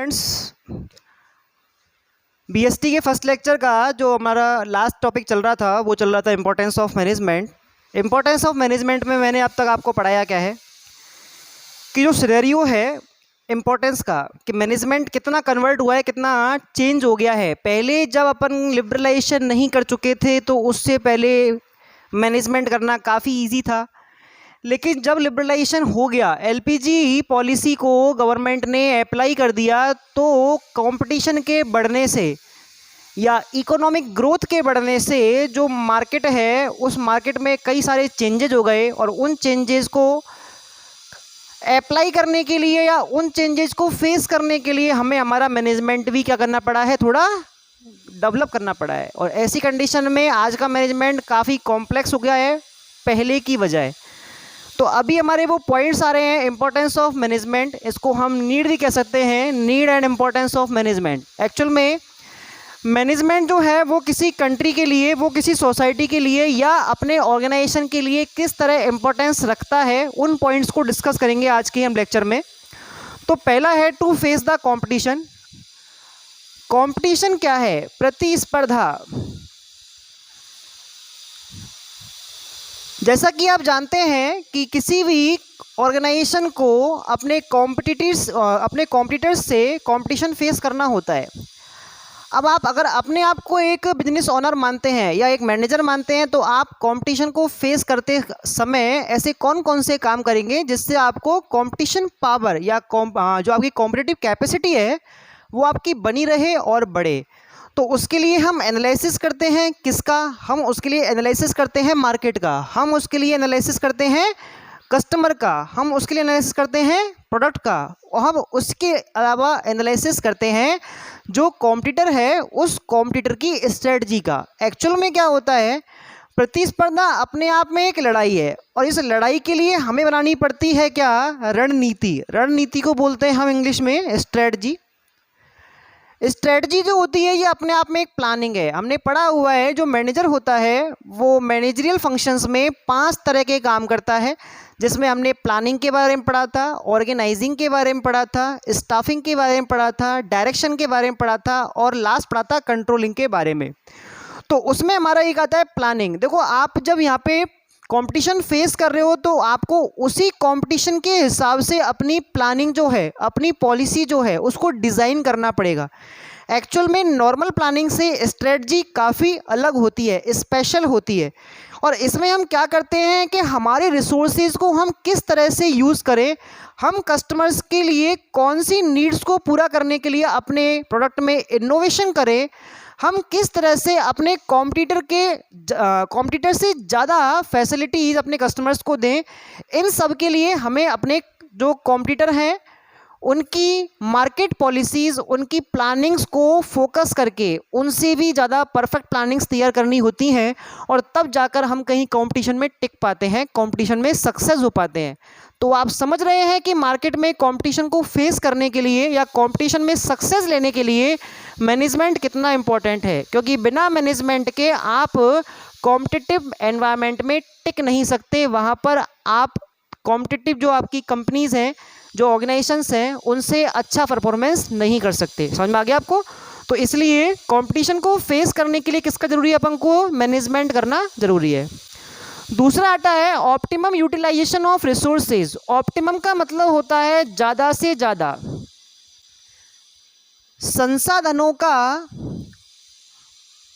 Students, BST के first lecture का जो हमारा लास्ट टॉपिक चल रहा था वो चल रहा था importance of management. Importance of management में मैंने अब तक आपको पढ़ाया क्या है कि जो सिनेरियो है इम्पोर्टेंस का, कि मैनेजमेंट कितना कन्वर्ट हुआ है, कितना चेंज हो गया है। पहले जब अपन लिबरलाइजेशन नहीं कर चुके थे तो उससे पहले मैनेजमेंट करना काफ़ी इजी था, लेकिन जब लिबरलाइजेशन हो गया, एलपीजी पॉलिसी को गवर्नमेंट ने अप्लाई कर दिया, तो कंपटीशन के बढ़ने से या इकोनॉमिक ग्रोथ के बढ़ने से जो मार्केट है उस मार्केट में कई सारे चेंजेज हो गए, और उन चेंजेस को अप्लाई करने के लिए या उन चेंजेस को फेस करने के लिए हमें हमारा मैनेजमेंट भी क्या करना पड़ा है, थोड़ा डेवलप करना पड़ा है। और ऐसी कंडीशन में आज का मैनेजमेंट काफ़ी कॉम्प्लेक्स हो गया है पहले की बजाय। तो अभी हमारे वो पॉइंट्स आ रहे हैं इम्पोर्टेंस ऑफ मैनेजमेंट, इसको हम नीड भी कह सकते हैं, need and importance of management. Actual में मैनेजमेंट जो है वो किसी कंट्री के लिए, वो किसी सोसाइटी के लिए या अपने ऑर्गेनाइजेशन के लिए किस तरह इम्पोर्टेंस रखता है, उन पॉइंट्स को डिस्कस करेंगे आज के हम लेक्चर में। तो पहला है to face the competition. Competition क्या है? प्रतिस्पर्धा। जैसा कि आप जानते हैं कि किसी भी ऑर्गेनाइजेशन को अपने कॉम्पिटिटर्स से कंपटीशन फेस करना होता है। अब आप अगर अपने आप को एक बिजनेस ओनर मानते हैं या एक मैनेजर मानते हैं, तो आप कंपटीशन को फेस करते समय ऐसे कौन कौन से काम करेंगे जिससे आपको कंपटीशन पावर या जो आपकी कॉम्पिटिटिव कैपेसिटी है वो आपकी बनी रहे और बढ़े। तो उसके लिए हम एनालिसिस करते हैं किसका? हम उसके लिए एनालिसिस करते हैं मार्केट का, हम उसके लिए एनालिसिस करते हैं कस्टमर का, हम उसके लिए एनालिसिस करते हैं प्रोडक्ट का, और हम उसके अलावा एनालिसिस करते हैं जो कॉम्पिटिटर है उस कॉम्पिटिटर की स्ट्रेटजी का। एक्चुअल में क्या होता है, प्रतिस्पर्धा अपने आप में एक लड़ाई है, और इस लड़ाई के लिए हमें बनानी पड़ती है क्या? रणनीति। रणनीति को बोलते हैं हम इंग्लिश में स्ट्रेटजी। स्ट्रेटजी जो होती है ये अपने आप में एक प्लानिंग है। हमने पढ़ा हुआ है जो मैनेजर होता है वो मैनेजरियल फंक्शंस में 5 तरह के काम करता है, जिसमें हमने प्लानिंग के बारे में पढ़ा था, ऑर्गेनाइजिंग के बारे में पढ़ा था, स्टाफिंग के बारे में पढ़ा था, डायरेक्शन के बारे में पढ़ा था, और लास्ट पढ़ा था कंट्रोलिंग के बारे में। तो उसमें हमारा एक आता है प्लानिंग। देखो, आप जब यहाँ पे कंपटीशन फेस कर रहे हो तो आपको उसी कंपटीशन के हिसाब से अपनी प्लानिंग जो है, अपनी पॉलिसी जो है उसको डिज़ाइन करना पड़ेगा। एक्चुअल में नॉर्मल प्लानिंग से स्ट्रेटजी काफ़ी अलग होती है, स्पेशल होती है। और इसमें हम क्या करते हैं कि हमारे रिसोर्सेज को हम किस तरह से यूज़ करें, हम कस्टमर्स के लिए कौन सी नीड्स को पूरा करने के लिए अपने प्रोडक्ट में इनोवेशन करें, हम किस तरह से अपने कॉम्पिटिटर से ज़्यादा फैसिलिटीज़ अपने कस्टमर्स को दें। इन सब के लिए हमें अपने जो कॉम्पिटिटर हैं उनकी मार्केट पॉलिसीज़, उनकी प्लानिंग्स को फोकस करके उनसे भी ज़्यादा परफेक्ट प्लानिंग्स तैयार करनी होती हैं, और तब जाकर हम कहीं कंपटीशन में टिक पाते हैं, कंपटीशन में सक्सेस हो पाते हैं। तो आप समझ रहे हैं कि मार्केट में कंपटीशन को फेस करने के लिए या कंपटीशन में सक्सेस लेने के लिए मैनेजमेंट कितना इम्पोर्टेंट है, क्योंकि बिना मैनेजमेंट के आप कॉम्पिटिटिव एनवायरनमेंट में टिक नहीं सकते। वहाँ पर आप कॉम्पिटिटिव जो आपकी कंपनीज़ हैं, जो ऑर्गेनाइजेशंस हैं, उनसे अच्छा परफॉर्मेंस नहीं कर सकते। समझ में आ गया आपको? तो इसलिए कंपटीशन को फेस करने के लिए किसका ज़रूरी है? अपन को मैनेजमेंट करना ज़रूरी है। दूसरा आता है optimum utilisation of resources. Optimum का मतलब होता है ज़्यादा से ज़्यादा संसाधनों का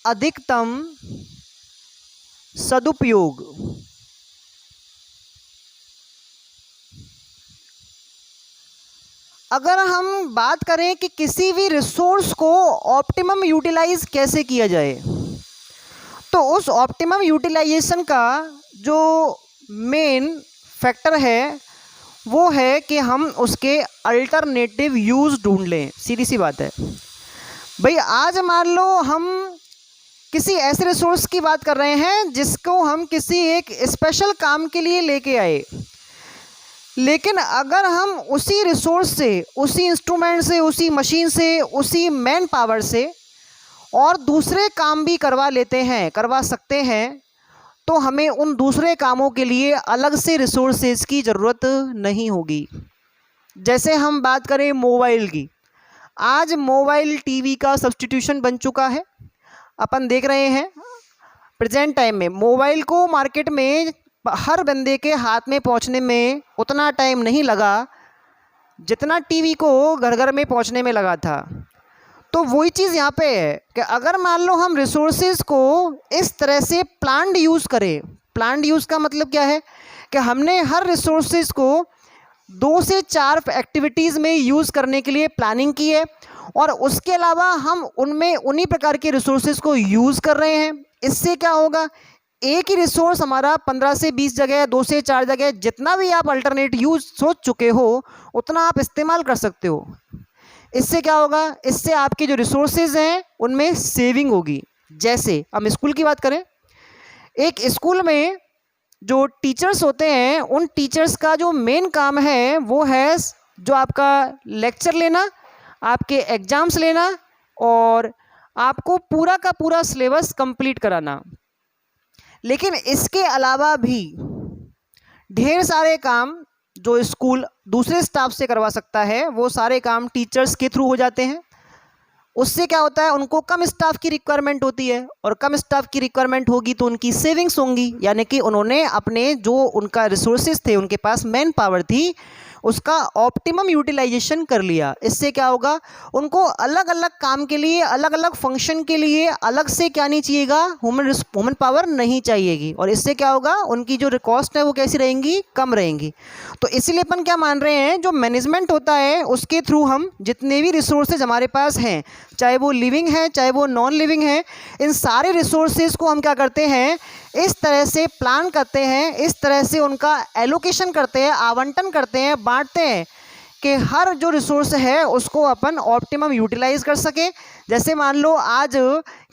अधिकतम सदुपयोग। अगर हम बात करें कि किसी भी रिसोर्स को ऑप्टिमम यूटिलाइज कैसे किया जाए, तो उस ऑप्टिमम यूटिलाइजेशन का जो मेन फैक्टर है वो है कि हम उसके अल्टरनेटिव यूज़ ढूंढ लें। सीधी सी बात है भाई। आज मान लो हम किसी ऐसे रिसोर्स की बात कर रहे हैं जिसको हम किसी एक स्पेशल काम के लिए लेके आए, लेकिन अगर हम उसी रिसोर्स से, उसी इंस्ट्रूमेंट से, उसी मशीन से, उसी मैन पावर से और दूसरे काम भी करवा सकते हैं, तो हमें उन दूसरे कामों के लिए अलग से रिसोर्सेज की ज़रूरत नहीं होगी। जैसे हम बात करें मोबाइल की, आज मोबाइल टीवी का सब्स्टिट्यूशन बन चुका है। अपन देख रहे हैं प्रेजेंट टाइम में मोबाइल को मार्केट में हर बंदे के हाथ में पहुंचने में उतना टाइम नहीं लगा जितना टीवी को घर घर में पहुंचने में लगा था। तो वही चीज़ यहाँ पे है कि अगर मान लो हम रिसोर्सेज को इस तरह से प्लान्ड यूज़ करें, प्लान्ड यूज़ का मतलब क्या है कि हमने हर रिसोर्सेज को 2 से 4 एक्टिविटीज़ में यूज़ करने के लिए प्लानिंग की है और उसके अलावा हम उनमें उन्हीं प्रकार के रिसोर्सेज को यूज़ कर रहे हैं। इससे क्या होगा, एक ही रिसोर्स हमारा 15 से 20 जगह, 2 से 4 जगह, जितना भी आप अल्टरनेट यूज सोच चुके हो उतना आप इस्तेमाल कर सकते हो। इससे क्या होगा, इससे आपके जो रिसोर्सेज हैं उनमें सेविंग होगी। जैसे हम स्कूल की बात करें, एक स्कूल में जो टीचर्स होते हैं उन टीचर्स का जो मेन काम है वो है जो आपका लेक्चर लेना, आपके एग्ज़ाम्स लेना और आपको पूरा का पूरा सिलेबस कंप्लीट कराना। लेकिन इसके अलावा भी ढेर सारे काम जो स्कूल दूसरे स्टाफ से करवा सकता है वो सारे काम टीचर्स के थ्रू हो जाते हैं। उससे क्या होता है, उनको कम स्टाफ की रिक्वायरमेंट होती है और कम स्टाफ की रिक्वायरमेंट होगी तो उनकी सेविंग्स होंगी, यानी कि उन्होंने अपने जो उनका रिसोर्सेज थे, उनके पास मैन पावर थी, उसका ऑप्टिमम यूटिलाइजेशन कर लिया। इससे क्या होगा, उनको अलग अलग काम के लिए, अलग अलग फंक्शन के लिए अलग से क्या नहीं चाहिएगा, ह्यूमन पावर नहीं चाहिएगी। और इससे क्या होगा, उनकी जो कॉस्ट है वो कैसी रहेंगी, कम रहेंगी। तो इसीलिए अपन क्या मान रहे हैं, जो मैनेजमेंट होता है उसके थ्रू हम जितने भी रिसोर्सेज हमारे पास हैं, चाहे वो लिविंग है चाहे वो नॉन लिविंग है, इन सारे रिसोर्सेज को हम क्या करते हैं, इस तरह से प्लान करते हैं, इस तरह से उनका एलोकेशन करते हैं, आवंटन करते हैं, बांटते हैं कि हर जो रिसोर्स है उसको अपन ऑप्टिमम यूटिलाइज कर सके। जैसे मान लो आज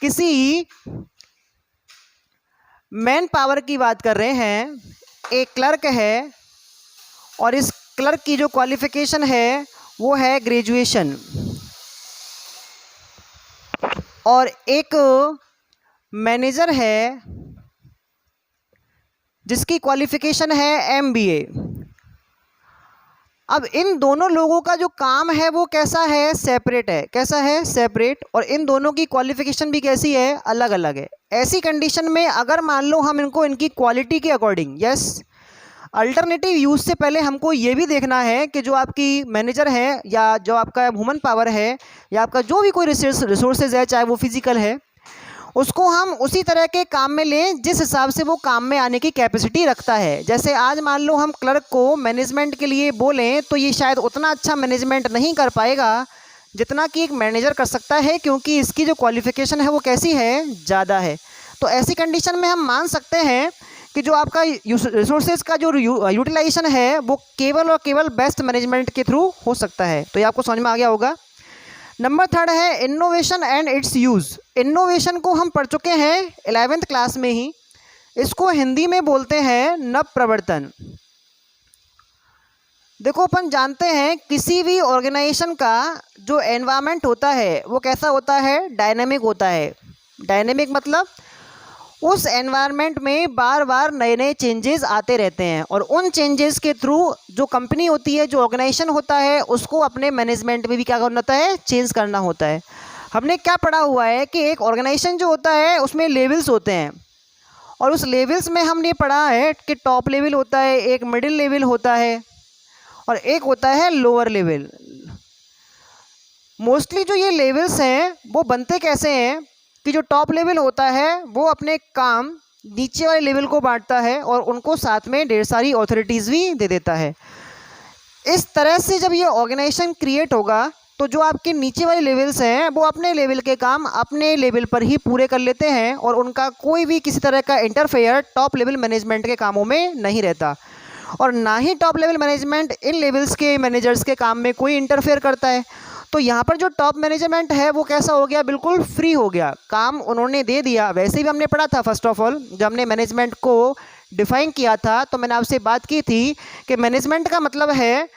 किसी मैन पावर की बात कर रहे हैं, एक क्लर्क है और इस क्लर्क की जो क्वालिफिकेशन है वो है ग्रेजुएशन, और एक मैनेजर है जिसकी क्वालिफिकेशन है एमबीए। अब इन दोनों लोगों का जो काम है वो कैसा है, सेपरेट है। कैसा है, सेपरेट। और इन दोनों की क्वालिफिकेशन भी कैसी है, अलग अलग है। ऐसी कंडीशन में अगर मान लो हम इनको इनकी क्वालिटी के अकॉर्डिंग, यस, अल्टरनेटिव यूज़ से पहले हमको ये भी देखना है कि जो आपकी मैनेजर है या जो आपका ह्यूमन पावर है या आपका जो भी कोई रिसोर्सेज है, चाहे वो फिजिकल है, उसको हम उसी तरह के काम में लें जिस हिसाब से वो काम में आने की कैपेसिटी रखता है। जैसे आज मान लो हम क्लर्क को मैनेजमेंट के लिए बोलें तो ये शायद उतना अच्छा मैनेजमेंट नहीं कर पाएगा जितना कि एक मैनेजर कर सकता है, क्योंकि इसकी जो क्वालिफिकेशन है वो कैसी है, ज़्यादा है। तो ऐसी कंडीशन में हम मान सकते हैं कि जो आपका रिसोर्सेज का जो यूटिलाइजेशन है वो केवल और केवल बेस्ट मैनेजमेंट के थ्रू हो सकता है। तो ये आपको समझ में आ गया होगा। नंबर 3 है innovation and it's use. Innovation को हम पढ़ चुके हैं 11th क्लास में ही। इसको हिंदी में बोलते हैं नव प्रवर्तन। देखो, अपन जानते हैं किसी भी ऑर्गेनाइजेशन का जो एनवायरनमेंट होता है वो कैसा होता है, डायनेमिक होता है। डायनेमिक मतलब उस एनवायरनमेंट में बार बार नए नए चेंजेस आते रहते हैं और उन चेंजेस के थ्रू जो कंपनी होती है, जो ऑर्गेनाइजेशन होता है, उसको अपने मैनेजमेंट में भी क्या करना होता है, चेंज करना होता है। हमने क्या पढ़ा हुआ है कि एक ऑर्गेनाइजेशन जो होता है उसमें लेवल्स होते हैं और उस लेवल्स में हमने पढ़ा है कि टॉप लेवल होता है, एक मिडिल लेवल होता है और एक होता है लोअर लेवल। मोस्टली जो ये लेवल्स हैं वो बनते कैसे हैं कि जो टॉप लेवल होता है वो अपने काम नीचे वाले लेवल को बांटता है और उनको साथ में ढेर सारी अथॉरिटीज़ भी दे देता है। इस तरह से जब ये ऑर्गेनाइजेशन क्रिएट होगा तो जो आपके नीचे वाले लेवल्स हैं वो अपने लेवल के काम अपने लेवल पर ही पूरे कर लेते हैं और उनका कोई भी किसी तरह का इंटरफेयर टॉप लेवल मैनेजमेंट के कामों में नहीं रहता, और ना ही टॉप लेवल मैनेजमेंट इन लेवल्स के मैनेजर्स के काम में कोई इंटरफेयर करता है। तो यहाँ पर जो टॉप मैनेजमेंट है वो कैसा हो गया, बिल्कुल फ्री हो गया, काम उन्होंने दे दिया। वैसे भी हमने पढ़ा था, फर्स्ट ऑफ ऑल जब हमने मैनेजमेंट को डिफाइन किया था तो मैंने आपसे बात की थी कि मैनेजमेंट का मतलब है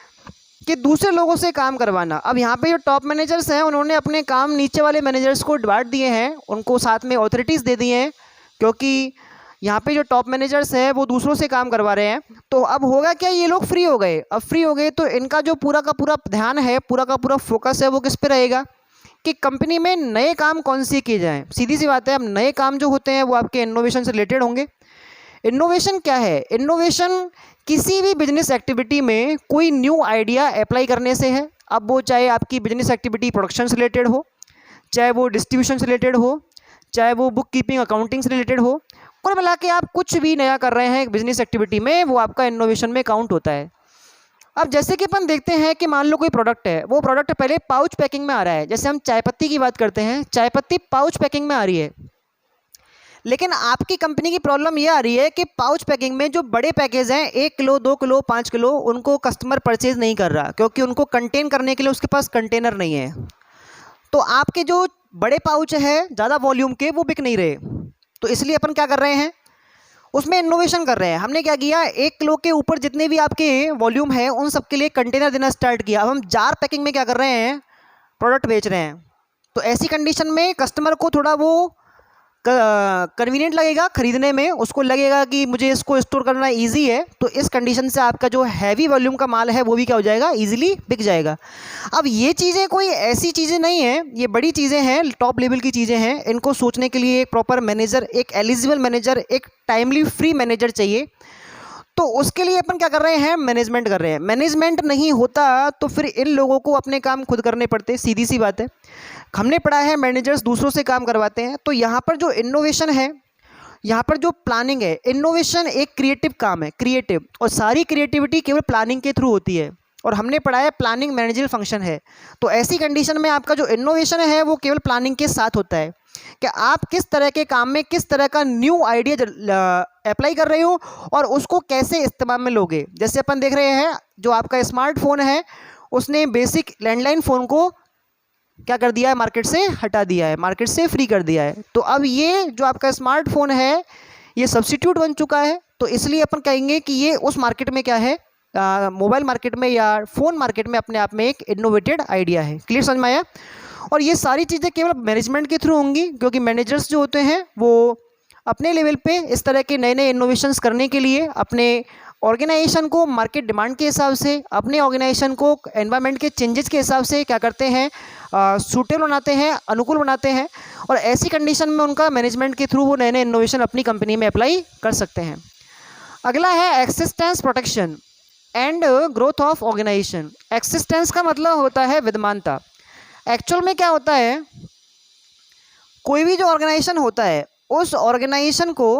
कि दूसरे लोगों से काम करवाना। अब यहाँ पे जो टॉप मैनेजर्स हैं उन्होंने अपने काम नीचे वाले मैनेजर्स को बांट दिए हैं, उनको साथ में अथॉरिटीज़ दे दी हैं, क्योंकि यहाँ पे जो टॉप मैनेजर्स हैं वो दूसरों से काम करवा रहे हैं। तो अब होगा क्या, ये लोग फ्री हो गए। अब फ्री हो गए तो इनका जो पूरा का पूरा ध्यान है, पूरा का पूरा फोकस है, वो किस पे रहेगा कि कंपनी में नए काम कौन से किए जाएँ। सीधी सी बात है, अब नए काम जो होते हैं वो आपके इनोवेशन से रिलेटेड होंगे। इनोवेशन क्या है? इनोवेशन किसी भी बिजनेस एक्टिविटी में कोई न्यू आइडिया अप्लाई करने से है। अब वो चाहे आपकी बिजनेस एक्टिविटी प्रोडक्शन से रिलेटेड हो, चाहे वो डिस्ट्रीब्यूशन से रिलेटेड हो, चाहे वो बुक कीपिंग अकाउंटिंग से रिलेटेड हो, कुल मिला के आप कुछ भी नया कर रहे हैं बिजनेस एक्टिविटी में, वो आपका इनोवेशन में काउंट होता है। अब जैसे कि अपन देखते हैं कि मान लो कोई प्रोडक्ट है, वो प्रोडक्ट पहले पाउच पैकिंग में आ रहा है। जैसे हम चाय पत्ती की बात करते हैं, चाय पत्ती पाउच पैकिंग में आ रही है, लेकिन आपकी कंपनी की प्रॉब्लम ये आ रही है कि पाउच पैकिंग में जो बड़े पैकेज हैं 1 किलो 2 किलो 5 किलो, उनको कस्टमर परचेज नहीं कर रहा, क्योंकि उनको कंटेन करने के लिए उसके पास कंटेनर नहीं है। तो आपके जो बड़े पाउच है ज़्यादा वॉल्यूम के, वो बिक नहीं रहे। तो इसलिए अपन क्या कर रहे हैं, उसमें इनोवेशन कर रहे हैं। हमने क्या किया, 1 किलो के ऊपर जितने भी आपके वॉल्यूम है उन सब के लिए कंटेनर देना स्टार्ट किया। अब हम जार पैकिंग में क्या कर रहे हैं, प्रोडक्ट बेच रहे हैं। तो ऐसी कंडीशन में कस्टमर को थोड़ा वो कन्वीनियंट लगेगा खरीदने में, उसको लगेगा कि मुझे इसको स्टोर करना इजी है। तो इस कंडीशन से आपका जो हैवी वॉल्यूम का माल है वो भी क्या हो जाएगा, इजीली बिक जाएगा। अब ये चीज़ें कोई ऐसी चीज़ें नहीं हैं, ये बड़ी चीज़ें हैं, टॉप लेवल की चीज़ें हैं। इनको सोचने के लिए एक प्रॉपर मैनेजर, एक एलिजिबल मैनेजर, एक टाइमली फ्री मैनेजर चाहिए। तो उसके लिए अपन क्या कर रहे हैं, मैनेजमेंट कर रहे हैं। मैनेजमेंट नहीं होता तो फिर इन लोगों को अपने काम खुद करने पड़ते, सीधी सी बात है। हमने पढ़ा है मैनेजर्स दूसरों से काम करवाते हैं। तो यहाँ पर जो इनोवेशन है, यहाँ पर जो प्लानिंग है, इनोवेशन एक क्रिएटिव काम है, क्रिएटिव, और सारी क्रिएटिविटी केवल प्लानिंग के थ्रू होती है। और हमने पढ़ा है प्लानिंग मैनेजर फंक्शन है। तो ऐसी कंडीशन में आपका जो इनोवेशन है वो केवल प्लानिंग के साथ होता है कि आप किस तरह के काम में किस तरह का न्यू आइडिया अप्लाई कर रहे हो और उसको कैसे इस्तेमाल में लोगे। जैसे अपन देख रहे हैं, जो आपका स्मार्टफोन है उसने बेसिक लैंडलाइन फ़ोन को क्या कर दिया है, मार्केट से हटा दिया है, मार्केट से फ्री कर दिया है। तो अब ये जो आपका स्मार्टफोन है ये सब्स्टिट्यूट बन चुका है। तो इसलिए अपन कहेंगे कि ये उस मार्केट में क्या है, मोबाइल मार्केट में या फ़ोन मार्केट में अपने आप में एक इनोवेटेड आइडिया है। क्लियर समझ में आया? और ये सारी चीज़ें केवल मैनेजमेंट के थ्रू होंगी, क्योंकि मैनेजर्स जो होते हैं वो अपने लेवल पे इस तरह के नए नए इनोवेशंस करने के लिए अपने ऑर्गेनाइजेशन को मार्केट डिमांड के हिसाब से, अपने ऑर्गेनाइजेशन को एनवायरनमेंट के चेंजेस के हिसाब से क्या करते हैं, सूटेबल बनाते हैं, अनुकूल बनाते हैं। और ऐसी कंडीशन में उनका मैनेजमेंट के थ्रू वो नए नए इनोवेशन अपनी कंपनी में अप्लाई कर सकते हैं। अगला है existence protection and growth of organisation. Existence का मतलब होता है विद्यमानता। एक्चुअल में क्या होता है, कोई भी जो ऑर्गेनाइजेशन होता है उस ऑर्गेनाइजेशन को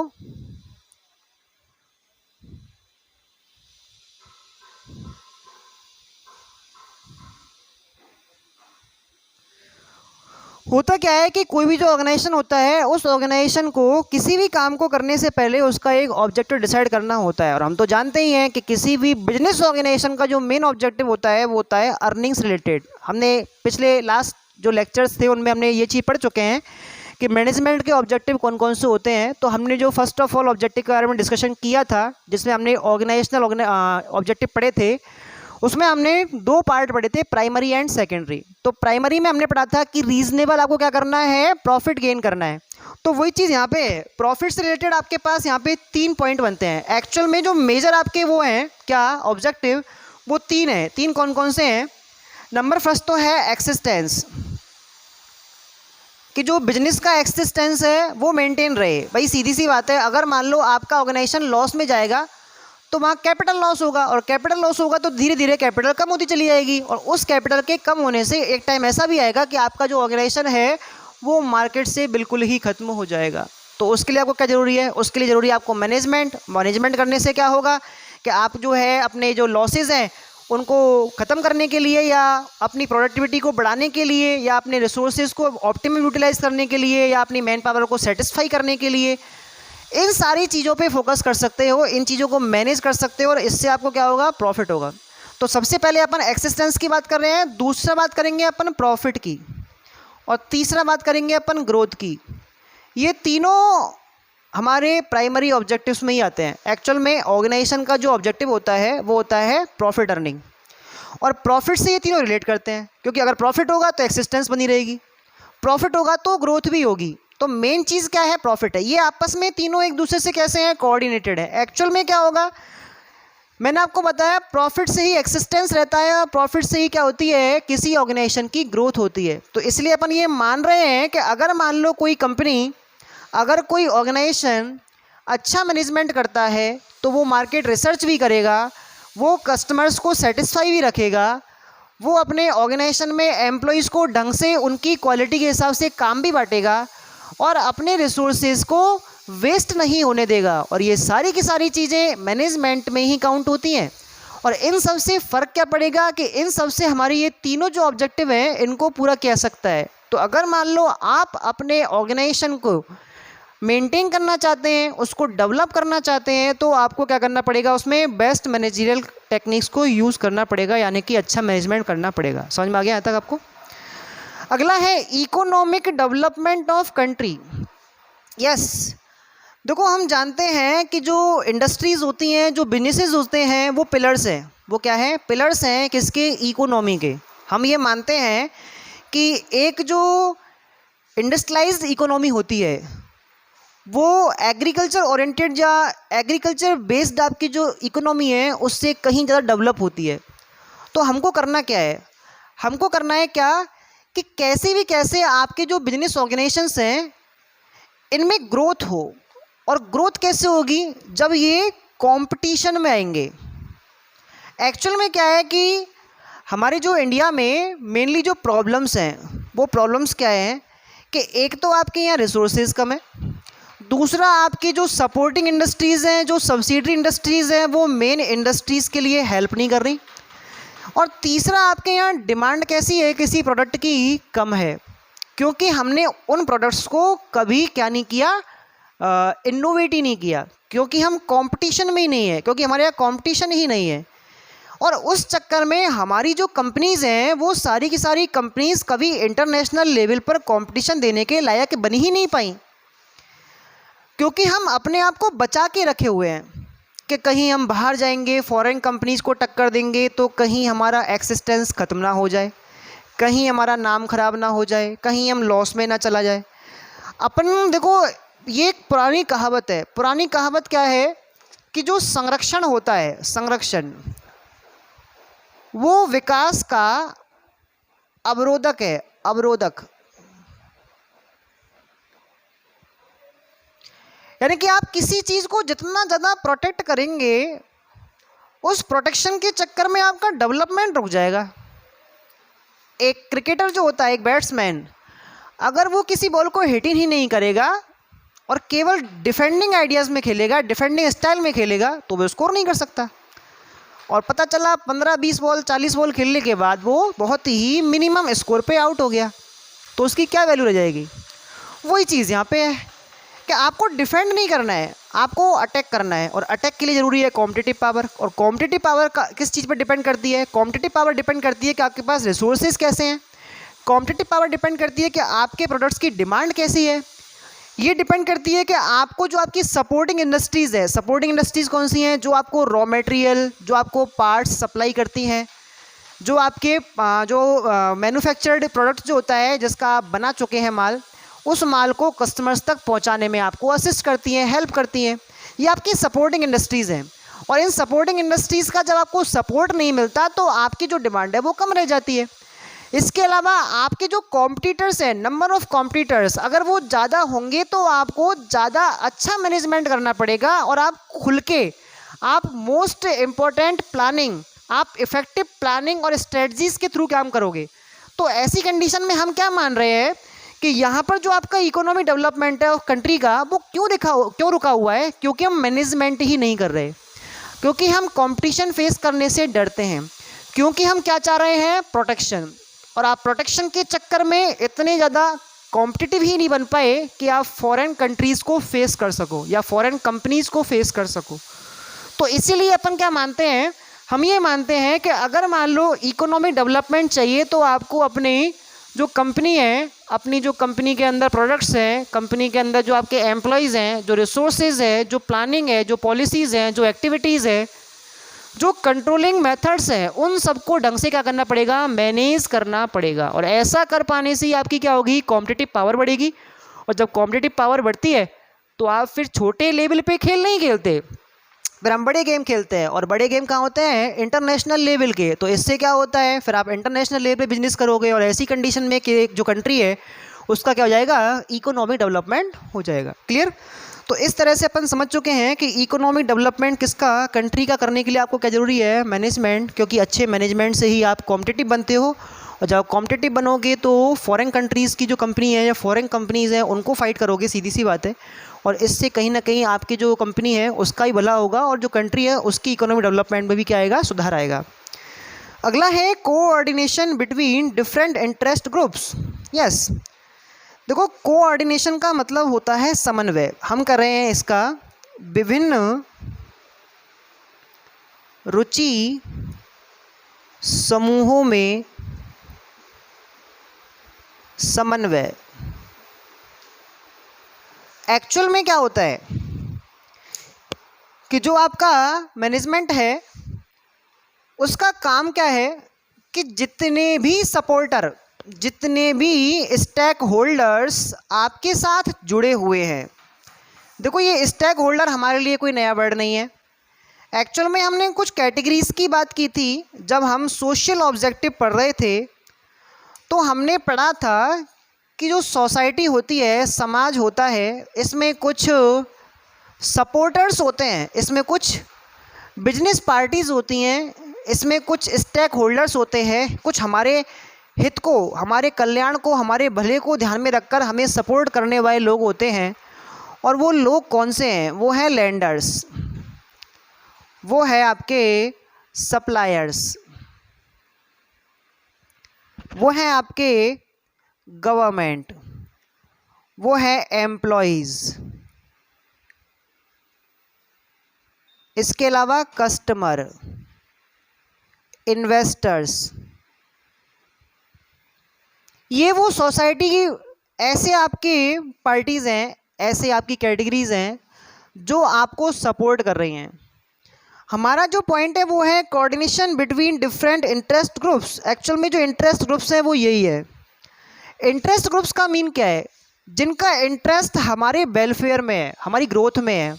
होता क्या है कि कोई भी जो ऑर्गेनाइजेशन होता है उस ऑर्गेनाइजेशन को किसी भी काम को करने से पहले उसका एक ऑब्जेक्टिव डिसाइड करना होता है। और हम तो जानते ही हैं कि किसी भी बिजनेस ऑर्गेनाइजेशन का जो मेन ऑब्जेक्टिव होता है वो होता है अर्निंग्स रिलेटेड। हमने पिछले लास्ट जो लेक्चर्स थे उनमें हमने ये चीज़ पढ़ चुके हैं कि मैनेजमेंट के ऑब्जेक्टिव कौन कौन से होते हैं। तो हमने जो फर्स्ट ऑफ ऑल ऑब्जेक्टिव के बारे में डिस्कशन किया था, जिसमें हमने ऑर्गेनाइजेशनल ऑब्जेक्टिव पढ़े थे, उसमें हमने 2 पार्ट पढ़े थे, प्राइमरी एंड सेकेंडरी। तो प्राइमरी में हमने पढ़ा था कि रीजनेबल आपको क्या करना है, प्रॉफिट गेन करना है। तो वही चीज़ यहाँ पे है, प्रॉफिट से रिलेटेड आपके पास यहाँ पे 3 पॉइंट बनते हैं। एक्चुअल में जो मेजर आपके वो हैं क्या ऑब्जेक्टिव, वो 3 हैं। 3 कौन कौन से हैं? नंबर फर्स्ट तो है एक्सिस्टेंस, कि जो बिजनेस का एक्सिस्टेंस है वो मेंटेन रहे। भाई सीधी सी बात है, अगर मान लो आपका ऑर्गेनाइजेशन लॉस में जाएगा तो वहाँ कैपिटल लॉस होगा, और कैपिटल लॉस होगा तो धीरे धीरे कैपिटल कम होती चली जाएगी। और उस कैपिटल के कम होने से एक टाइम ऐसा भी आएगा कि आपका जो ऑर्गेनाइजेशन है वो मार्केट से बिल्कुल ही ख़त्म हो जाएगा। तो उसके लिए आपको क्या ज़रूरी है? उसके लिए ज़रूरी है आपको मैनेजमेंट। मैनेजमेंट करने से क्या होगा कि आप जो है अपने जो लॉसेज हैं उनको ख़त्म करने के लिए, या अपनी प्रोडक्टिविटी को बढ़ाने के लिए, या अपने रिसोर्सेज को ऑप्टिमम यूटिलाइज करने के लिए, या अपनी मैन पावर को सेटिस्फाई करने के लिए, इन सारी चीज़ों पे फोकस कर सकते हो, इन चीज़ों को मैनेज कर सकते हो, और इससे आपको क्या होगा, प्रॉफिट होगा। तो सबसे पहले अपन एक्सिस्टेंस की बात कर रहे हैं, दूसरा बात करेंगे अपन प्रॉफिट की, और तीसरा बात करेंगे अपन ग्रोथ की। ये तीनों हमारे प्राइमरी ऑब्जेक्टिव्स में ही आते हैं। एक्चुअल में ऑर्गेनाइजेशन का जो ऑब्जेक्टिव होता है वो होता है प्रॉफिट अर्निंग, और प्रॉफिट से ये तीनों रिलेट करते हैं, क्योंकि अगर प्रॉफिट होगा तो एक्सिस्टेंस बनी रहेगी, प्रॉफिट होगा तो ग्रोथ भी होगी। तो मेन चीज़ क्या है, प्रॉफिट है। ये आपस में तीनों एक दूसरे से कैसे हैं, कोऑर्डिनेटेड है। एक्चुअल में क्या होगा, मैंने आपको बताया प्रॉफिट से ही एक्सिस्टेंस रहता है और प्रॉफिट से ही क्या होती है, किसी ऑर्गेनाइजेशन की ग्रोथ होती है। तो इसलिए अपन ये मान रहे हैं कि अगर मान लो कोई कंपनी, अगर कोई ऑर्गेनाइजेशन अच्छा मैनेजमेंट करता है तो वो मार्केट रिसर्च भी करेगा, वो कस्टमर्स को सेटिस्फाई भी रखेगा, वो अपने ऑर्गेनाइजेशन में एम्प्लॉयज़ को ढंग से उनकी क्वालिटी के हिसाब से काम भी बांटेगा और अपने रिसोर्सेज को वेस्ट नहीं होने देगा। और ये सारी की सारी चीज़ें मैनेजमेंट में ही काउंट होती हैं। और इन सब से फ़र्क क्या पड़ेगा कि इन सब से हमारी ये तीनों जो ऑब्जेक्टिव हैं इनको पूरा किया सकता है। तो अगर मान लो आप अपने ऑर्गेनाइजेशन को मेंटेन करना चाहते हैं, उसको डेवलप करना चाहते हैं, तो आपको क्या करना पड़ेगा, उसमें बेस्ट मैनेजरियल टेक्निक्स को यूज़ करना पड़ेगा, यानी कि अच्छा मैनेजमेंट करना पड़ेगा। समझ में आ गया यहाँ तक आपको? अगला है economic development of country. Yes, देखो हम जानते हैं कि जो इंडस्ट्रीज़ होती हैं, जो बिजनेसेस होते हैं, वो पिलर्स हैं। वो क्या है, पिलर्स हैं किसके, इकोनॉमी के। हम ये मानते हैं कि एक जो इंडस्ट्रियलाइज्ड इकोनॉमी होती है वो एग्रीकल्चर ओरिएंटेड या एग्रीकल्चर बेस्ड आपकी जो इकोनॉमी है उससे कहीं ज़्यादा डेवलप होती है। तो हमको करना क्या है, हमको करना है क्या कि कैसे भी कैसे आपके जो बिजनेस ऑर्गेनाइजेशंस हैं इनमें ग्रोथ हो। और ग्रोथ कैसे होगी, जब ये कंपटीशन में आएंगे। एक्चुअल में क्या है कि हमारे जो इंडिया में मेनली जो प्रॉब्लम्स हैं वो प्रॉब्लम्स क्या हैं कि एक तो आपके यहाँ रिसोर्सेज कम है, दूसरा आपकी जो सपोर्टिंग इंडस्ट्रीज़ हैं, जो सब्सिडरी इंडस्ट्रीज़ हैं, वो मेन इंडस्ट्रीज़ के लिए हेल्प नहीं कर रही, और तीसरा आपके यहाँ डिमांड कैसी है, किसी प्रोडक्ट की कम है, क्योंकि हमने उन प्रोडक्ट्स को कभी क्या नहीं किया, इनोवेट ही नहीं किया, क्योंकि हम कंपटीशन में ही नहीं है, क्योंकि हमारे यहाँ कंपटीशन ही नहीं है। और उस चक्कर में हमारी जो कंपनीज़ हैं वो सारी की सारी कंपनीज़ कभी इंटरनेशनल लेवल पर कंपटीशन देने के लायक बन ही नहीं पाई, क्योंकि हम अपने आप को बचा के रखे हुए हैं कि कहीं हम बाहर जाएंगे, फॉरेन कंपनीज़ को टक्कर देंगे तो कहीं हमारा एक्सिस्टेंस ख़त्म ना हो जाए, कहीं हमारा नाम ख़राब ना हो जाए, कहीं हम लॉस में ना चला जाए। अपन देखो, ये एक पुरानी कहावत है। पुरानी कहावत क्या है कि जो संरक्षण होता है, संरक्षण वो विकास का अवरोधक है, अवरोधक। यानी कि आप किसी चीज़ को जितना ज़्यादा प्रोटेक्ट करेंगे उस प्रोटेक्शन के चक्कर में आपका डेवलपमेंट रुक जाएगा। एक क्रिकेटर जो होता है, एक बैट्समैन, अगर वो किसी बॉल को हिट ही नहीं करेगा और केवल डिफेंडिंग आइडियाज़ में खेलेगा, डिफेंडिंग स्टाइल में खेलेगा, तो वो स्कोर नहीं कर सकता। और पता चला 15-20 बॉल 40 बॉल खेलने के बाद वो बहुत ही मिनिमम स्कोर पे आउट हो गया, तो उसकी क्या वैल्यू रह जाएगी। वही चीज़ यहाँ पे है कि आपको डिफेंड नहीं करना है, आपको अटैक करना है, और अटैक के लिए ज़रूरी है कॉम्पिटिटिव पावर। और कॉम्पिटिटिव पावर का किस चीज़ पर डिपेंड करती है, कॉम्पिटिटिव पावर डिपेंड करती है कि आपके पास रिसोर्सेज कैसे हैं, कॉम्पिटिटिव पावर डिपेंड करती है कि आपके प्रोडक्ट्स की डिमांड कैसी है, ये डिपेंड करती है कि आपको जो आपकी सपोर्टिंग इंडस्ट्रीज़ है, सपोर्टिंग इंडस्ट्रीज़ कौन सी हैं, जो आपको रॉ मटेरियल, जो आपको पार्ट्स सप्लाई करती हैं, जो आपके जो मैन्युफैक्चर्ड प्रोडक्ट जो होता है जिसका आप बना चुके हैं माल, उस माल को कस्टमर्स तक पहुंचाने में आपको असिस्ट करती हैं, हेल्प करती हैं। ये आपकी सपोर्टिंग इंडस्ट्रीज़ हैं। और इन सपोर्टिंग इंडस्ट्रीज़ का जब आपको सपोर्ट नहीं मिलता तो आपकी जो डिमांड है वो कम रह जाती है। इसके अलावा आपके जो कॉम्पिटिटर्स हैं, नंबर ऑफ़ कॉम्पिटिटर्स अगर वो ज़्यादा होंगे तो आपको ज़्यादा अच्छा मैनेजमेंट करना पड़ेगा, और आप खुल के, आप मोस्ट इम्पॉर्टेंट प्लानिंग, आप इफ़ेक्टिव प्लानिंग और स्ट्रेटजीज़ के थ्रू काम करोगे। तो ऐसी कंडीशन में हम क्या मान रहे हैं कि यहाँ पर जो आपका इकोनॉमिक डेवलपमेंट है कंट्री का, वो क्यों रुका हुआ है, क्योंकि हम मैनेजमेंट ही नहीं कर रहे, क्योंकि हम कंपटीशन फेस करने से डरते हैं, क्योंकि हम क्या चाह रहे हैं, प्रोटेक्शन। और आप प्रोटेक्शन के चक्कर में इतने ज़्यादा कॉम्पिटिटिव ही नहीं बन पाए कि आप फॉरेन कंट्रीज़ को फेस कर सको या फॉरेन कंपनीज़ को फेस कर सको। तो इसीलिए अपन क्या मानते हैं, हम ये मानते हैं कि अगर मान लो इकोनॉमिक डेवलपमेंट चाहिए तो आपको अपनी जो कंपनी है, अपनी जो कंपनी के अंदर प्रोडक्ट्स हैं, कंपनी के अंदर जो आपके एम्प्लॉयज़ हैं, जो रिसोर्सेज है, जो प्लानिंग है, जो पॉलिसीज़ हैं, जो एक्टिविटीज़ है, जो कंट्रोलिंग मेथड्स हैं, उन सबको ढंग से क्या करना पड़ेगा, मैनेज करना पड़ेगा। और ऐसा कर पाने से ही आपकी क्या होगी, कॉम्पिटिटिव पावर बढ़ेगी, और जब कॉम्पिटिटिव पावर बढ़ती है तो आप फिर छोटे लेवल पे खेल नहीं खेलते, फिर हम बड़े गेम खेलते हैं। और बड़े गेम कहाँ होते हैं? इंटरनेशनल लेवल के। तो इससे क्या होता है, फिर आप इंटरनेशनल लेवल पे बिजनेस करोगे और ऐसी कंडीशन में कि जो कंट्री है उसका क्या हो जाएगा? इकोनॉमिक डेवलपमेंट हो जाएगा। क्लियर? तो इस तरह से अपन समझ चुके हैं कि इकोनॉमिक डेवलपमेंट किसका? कंट्री का करने के लिए आपको क्या जरूरी है? मैनेजमेंट, क्योंकि अच्छे मैनेजमेंट से ही आप कॉम्पिटिटिव बनते हो, और जब कॉम्पिटिटिव बनोगे तो फॉरेन कंट्रीज़ की जो कंपनी है या फॉरेन कंपनीज़ हैं उनको फाइट करोगे, सीधी सी बात है। और इससे कहीं ना कहीं आपकी जो कंपनी है उसका ही भला होगा और जो कंट्री है उसकी इकोनॉमिक डेवलपमेंट में भी क्या आएगा? सुधार आएगा। अगला है coordination between different interest groups. Yes, देखो कोऑर्डिनेशन का मतलब होता है समन्वय। हम कर रहे हैं इसका विभिन्न रुचि समूहों में समन्वय। एक्चुअल में क्या होता है कि जो आपका मैनेजमेंट है उसका काम क्या है कि जितने भी सपोर्टर, जितने भी स्टेक होल्डर्स आपके साथ जुड़े हुए हैं, देखो ये स्टेक होल्डर हमारे लिए कोई नया वर्ड नहीं है। एक्चुअल में हमने कुछ कैटेगरीज की बात की थी जब हम सोशल ऑब्जेक्टिव पढ़ रहे थे, तो हमने पढ़ा था कि जो सोसाइटी होती है, समाज होता है, इसमें कुछ सपोर्टर्स होते हैं, इसमें कुछ बिजनेस पार्टीज़ होती हैं, इसमें कुछ स्टेक होल्डर्स होते हैं, कुछ हमारे हित को, हमारे कल्याण को, हमारे भले को ध्यान में रखकर हमें सपोर्ट करने वाले लोग होते हैं। और वो लोग कौन से हैं? वो हैं लैंडर्स, वो है आपके सप्लायर्स, वो हैं आपके गवर्नमेंट, वो है एम्प्लॉयज़, इसके अलावा कस्टमर, इन्वेस्टर्स। ये वो सोसाइटी की ऐसे आपकी पार्टीज़ हैं, ऐसे आपकी कैटेगरीज़ हैं जो आपको सपोर्ट कर रही हैं। हमारा जो पॉइंट है वो है coordination between different interest groups. Actual में जो इंटरेस्ट ग्रुप्स हैं वो यही है। इंटरेस्ट ग्रुप्स का मीन क्या है? जिनका इंटरेस्ट हमारे वेलफेयर में है, हमारी ग्रोथ में है।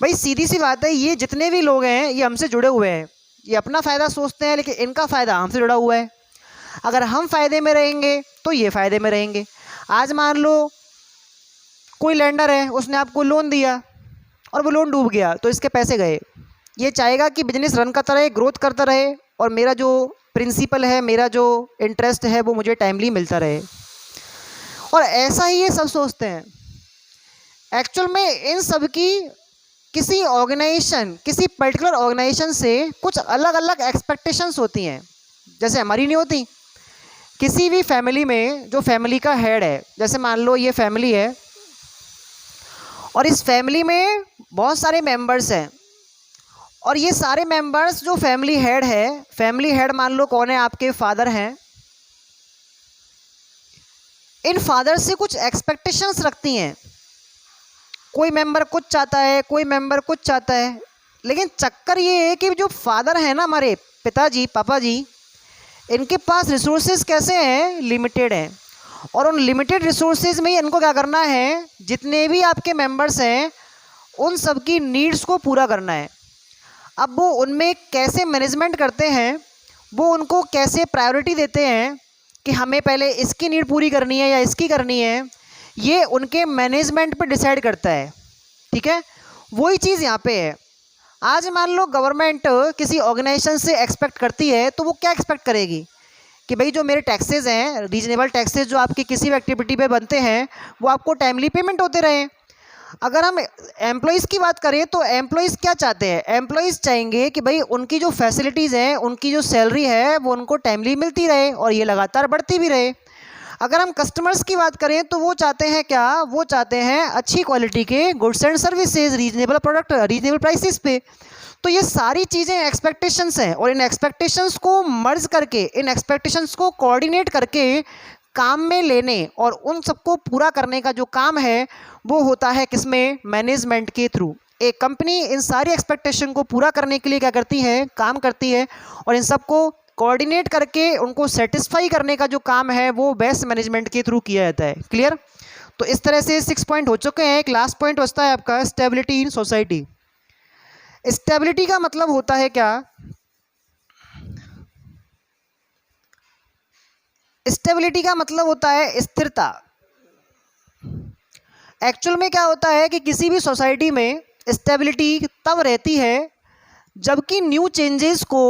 भाई सीधी सी बात है, ये जितने भी लोग हैं ये हमसे जुड़े हुए हैं, ये अपना फ़ायदा सोचते हैं लेकिन इनका फ़ायदा हमसे जुड़ा हुआ है। अगर हम फ़ायदे में रहेंगे तो ये फ़ायदे में रहेंगे। आज मान लो कोई लेंडर है, उसने आपको लोन दिया और वो लोन डूब गया तो इसके पैसे गए। ये चाहेगा कि बिजनेस रन करता रहे, ग्रोथ करता रहे, और मेरा जो प्रिंसिपल है, मेरा जो इंटरेस्ट है वो मुझे टाइमली मिलता रहे। और ऐसा ही ये सब सोचते हैं। एक्चुअल में इन सब की किसी ऑर्गेनाइजेशन, किसी पर्टिकुलर ऑर्गेनाइजेशन से कुछ अलग अलग एक्सपेक्टेशंस होती हैं, जैसे हमारी नहीं होती। किसी भी फैमिली में जो फैमिली का हेड है, जैसे मान लो ये फैमिली है और इस फैमिली में बहुत सारे मेंबर्स हैं, और ये सारे मेंबर्स जो फैमिली हेड है, फैमिली हेड मान लो कौन है? आपके फादर हैं। इन फादर से कुछ एक्सपेक्टेशंस रखती हैं। कोई मेंबर कुछ चाहता है, कोई मेंबर कुछ चाहता है, लेकिन चक्कर ये है कि जो फादर है ना, हमारे पिताजी, पापा जी, इनके पास रिसोर्सेज कैसे हैं? लिमिटेड हैं। और उन लिमिटेड रिसोर्सेज में ही इनको क्या करना है? जितने भी आपके मेंबर्स हैं उन सब की नीड्स को पूरा करना है। अब वो उनमें कैसे मैनेजमेंट करते हैं, वो उनको कैसे प्रायोरिटी देते हैं कि हमें पहले इसकी नीड पूरी करनी है या इसकी करनी है, ये उनके मैनेजमेंट पे डिसाइड करता है। ठीक है, वही चीज़ यहाँ पे है। आज मान लो गवर्नमेंट किसी ऑर्गेनाइजेशन से एक्सपेक्ट करती है, तो वो क्या एक्सपेक्ट करेगी कि भाई जो मेरे टैक्सेस हैं, रीजनेबल टैक्सेस जो आपकी किसी भी एक्टिविटी पे बनते हैं, वो आपको टाइमली पेमेंट होते रहें। अगर हम एम्प्लॉयज़ की बात करें तो एम्प्लॉयज़ क्या चाहते हैं? एम्प्लॉयज़ चाहेंगे कि भाई उनकी जो फैसिलिटीज़ हैं, उनकी जो सैलरी है वो उनको टाइमली मिलती रहे और ये लगातार बढ़ती भी रहे। अगर हम कस्टमर्स की बात करें तो वो चाहते हैं क्या? वो चाहते हैं अच्छी क्वालिटी के goods and services, reasonable product, reasonable prices पे। तो ये सारी चीज़ें एक्सपेक्टेशंस हैं, और इन एक्सपेक्टेशंस को मर्ज करके, इन एक्सपेक्टेशंस को कोऑर्डिनेट करके काम में लेने और उन सबको पूरा करने का जो काम है वो होता है किसमें? मैनेजमेंट के थ्रू। एक कंपनी इन सारी एक्सपेक्टेशन को पूरा करने के लिए क्या करती है? काम करती है, और इन सबको कोऑर्डिनेट करके उनको सेटिस्फाई करने का जो काम है वो बेस्ट मैनेजमेंट के थ्रू किया जाता है। क्लियर? तो इस तरह से 6 पॉइंट हो चुके हैं। एक लास्ट पॉइंट बचता है आपका स्टेबिलिटी इन सोसाइटी। स्टेबिलिटी का मतलब होता है क्या? स्टेबिलिटी का मतलब होता है स्थिरता। एक्चुअल में क्या होता है कि किसी भी सोसाइटी में स्टेबिलिटी तब रहती है जबकि न्यू चेंजेस को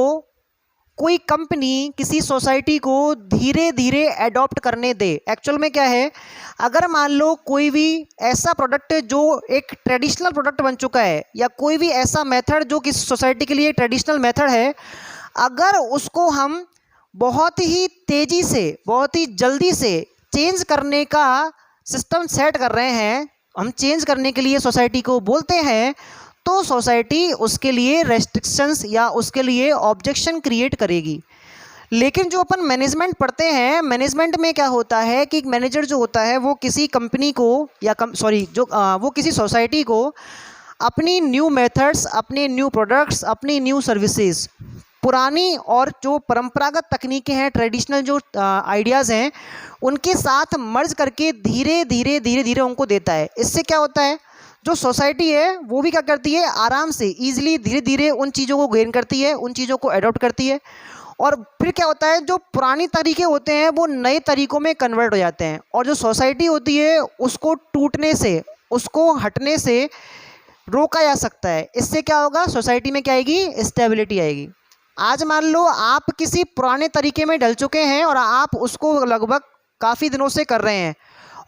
कोई कंपनी किसी सोसाइटी को धीरे धीरे एडॉप्ट करने दे। एक्चुअल में क्या है, अगर मान लो कोई भी ऐसा प्रोडक्ट जो एक ट्रेडिशनल प्रोडक्ट बन चुका है या कोई भी ऐसा मेथड जो किसी सोसाइटी के लिए ट्रेडिशनल मेथड है, अगर उसको हम बहुत ही तेज़ी से बहुत ही जल्दी से चेंज करने का सिस्टम सेट कर रहे हैं, हम चेंज करने के लिए सोसाइटी को बोलते हैं, तो सोसाइटी उसके लिए रेस्ट्रिक्शंस या उसके लिए ऑब्जेक्शन क्रिएट करेगी। लेकिन जो अपन मैनेजमेंट पढ़ते हैं, मैनेजमेंट में क्या होता है कि मैनेजर जो होता है वो किसी कंपनी को या वो किसी सोसाइटी को अपनी न्यू मेथड्स, अपने न्यू प्रोडक्ट्स, अपनी न्यू सर्विसेज, पुरानी और जो परंपरागत तकनीकें हैं, ट्रेडिशनल जो आइडियाज़ हैं, उनके साथ मर्ज करके धीरे धीरे धीरे धीरे उनको देता है। इससे क्या होता है, जो सोसाइटी है वो भी क्या करती है, आराम से ईजिली धीरे धीरे उन चीज़ों को गेन करती है, उन चीज़ों को अडॉप्ट करती है। और फिर क्या होता है, जो पुरानी तरीके होते हैं वो नए तरीक़ों में कन्वर्ट हो जाते हैं, और जो सोसाइटी होती है उसको टूटने से, उसको हटने से रोका जा सकता है। इससे क्या होगा, सोसाइटी में क्या आएगी, स्टेबिलिटी आएगी। आज मान लो आप किसी पुराने तरीके में डल चुके हैं और आप उसको लगभग काफ़ी दिनों से कर रहे हैं,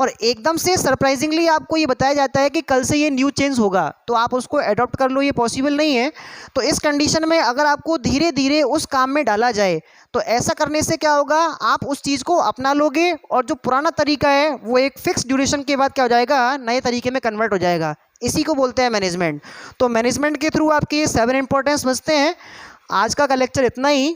और एकदम से सरप्राइजिंगली आपको ये बताया जाता है कि कल से ये न्यू चेंज होगा, तो आप उसको अडॉप्ट कर लो, ये पॉसिबल नहीं है। तो इस कंडीशन में अगर आपको धीरे धीरे उस काम में डाला जाए, तो ऐसा करने से क्या होगा, आप उस चीज़ को अपना लोगे, और जो पुराना तरीका है वो एक फिक्स ड्यूरेशन के बाद क्या हो जाएगा, नए तरीके में कन्वर्ट हो जाएगा। इसी को बोलते हैं मैनेजमेंट। तो मैनेजमेंट के थ्रू आपके 7 इंपॉर्टेंस बचते हैं। आज का लेक्चर इतना ही।